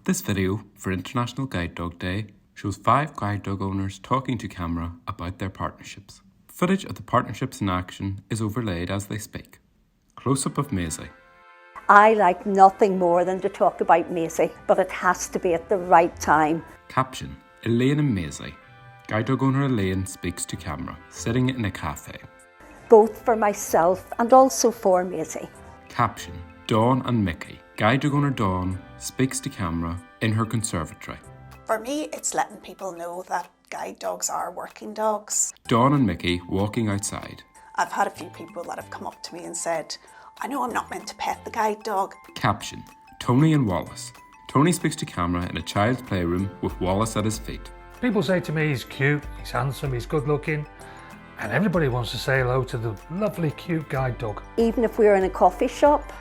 This video for International Guide Dog Day shows 5 guide dog owners talking to camera about their partnerships. Footage of the partnerships in action is overlaid as they speak. Close-up of Maisie. I like nothing more than to talk about Maisie, but it has to be at the right time. Caption: Elaine and Maisie. Guide dog owner Elaine speaks to camera, sitting in a cafe. Both for myself and also for Maisie. Caption: Dawn and Mickey. Guide dog owner Dawn speaks to camera in her conservatory. For me, it's letting people know that guide dogs are working dogs. Dawn and Mickey walking outside. I've had a few people that have come up to me and said, I know I'm not meant to pet the guide dog. Caption: Tony and Wallace. Tony speaks to camera in a child's playroom with Wallace at his feet. People say to me he's cute, he's handsome, he's good looking, and everybody wants to say hello to the lovely cute guide dog. Even if we're in a coffee shop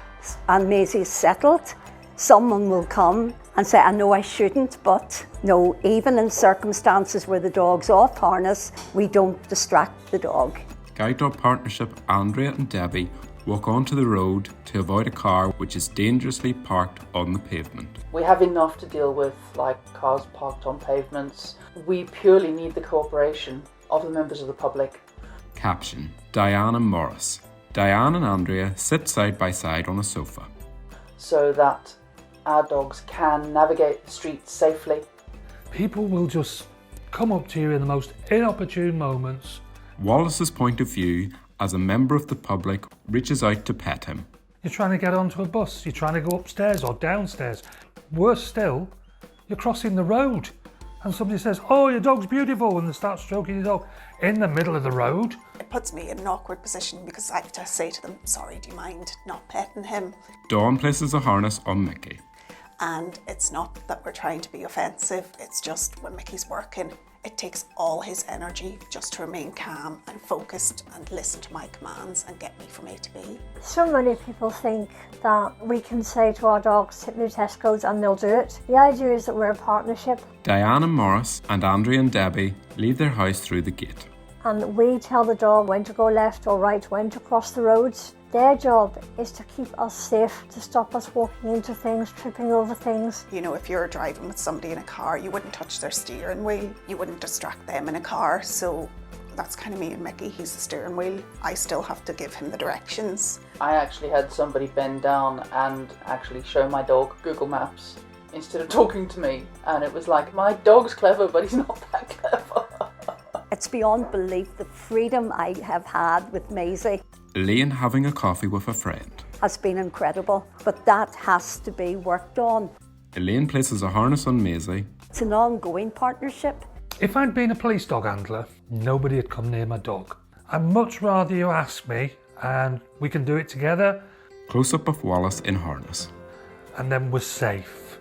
and Maisie's settled, someone will come and say, I know I shouldn't, but no, even in circumstances where the dog's off harness, we don't distract the dog. Guide dog partnership Andrea and Debbie walk onto the road to avoid a car which is dangerously parked on the pavement. We have enough to deal with, like cars parked on pavements. We purely need the cooperation of the members of the public. Caption: Diane and Morris. Diane and Andrea sit side by side on a sofa. So that our dogs can navigate the streets safely. People will just come up to you in the most inopportune moments. Wallace's point of view as a member of the public reaches out to pet him. You're trying to get onto a bus, you're trying to go upstairs or downstairs. Worse still, you're crossing the road and somebody says, oh, your dog's beautiful, and they start stroking your dog in the middle of the road. It puts me in an awkward position because I have to say to them, sorry, do you mind not petting him? Dawn places a harness on Mickey. And it's not that we're trying to be offensive, it's just when Mickey's working, it takes all his energy just to remain calm and focused and listen to my commands and get me from A to B. So many people think that we can say to our dogs, hit the test codes and they'll do it. The idea is that we're a partnership. Diane and Morris and Andrea and Debbie leave their house through the gate. And we tell the dog when to go left or right, when to cross the roads. Their job is to keep us safe, to stop us walking into things, tripping over things. You know, if you're driving with somebody in a car, you wouldn't touch their steering wheel. You wouldn't distract them in a car. So that's kind of me and Mickey. He's the steering wheel. I still have to give him the directions. I actually had somebody bend down and actually show my dog Google Maps instead of talking to me. And it was like, my dog's clever, but he's not that clever. It's beyond belief the freedom I have had with Maisie Elaine having a coffee with a friend. has been incredible, but that has to be worked on. Elaine places a harness on Maisie. It's an ongoing partnership. If I'd been a police dog handler, nobody had come near my dog. I'd much rather you ask me and we can do it together. Close-up of Wallace in harness. And then we're safe.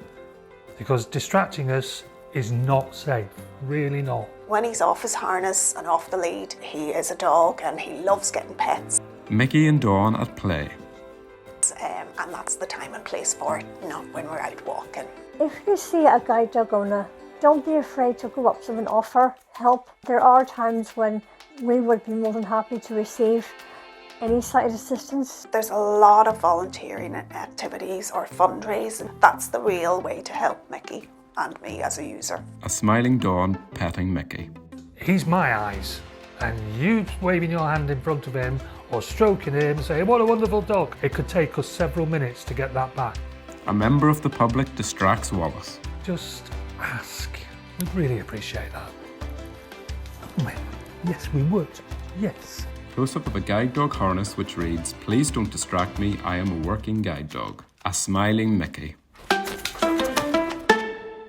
Because distracting us is not safe, really not. When he's off his harness and off the lead, he is a dog and he loves getting pets. Mickey and Dawn at play. And that's the time and place for it, not when we're out walking. If you see a guide dog owner, don't be afraid to go up to them and offer help. There are times when we would be more than happy to receive any sighted assistance. There's a lot of volunteering activities or fundraising. That's the real way to help Mickey and me as a user. A smiling Dawn petting Mickey. He's my eyes, and you waving your hand in front of him or stroking him and saying, what a wonderful dog. It could take us several minutes to get that back. A member of the public distracts Wallace. Just ask. We'd really appreciate that. Oh, yes, we would. Yes. Close-up of a guide dog harness which reads, please don't distract me, I am a working guide dog. A smiling Mickey.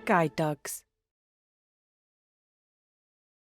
Guide dogs.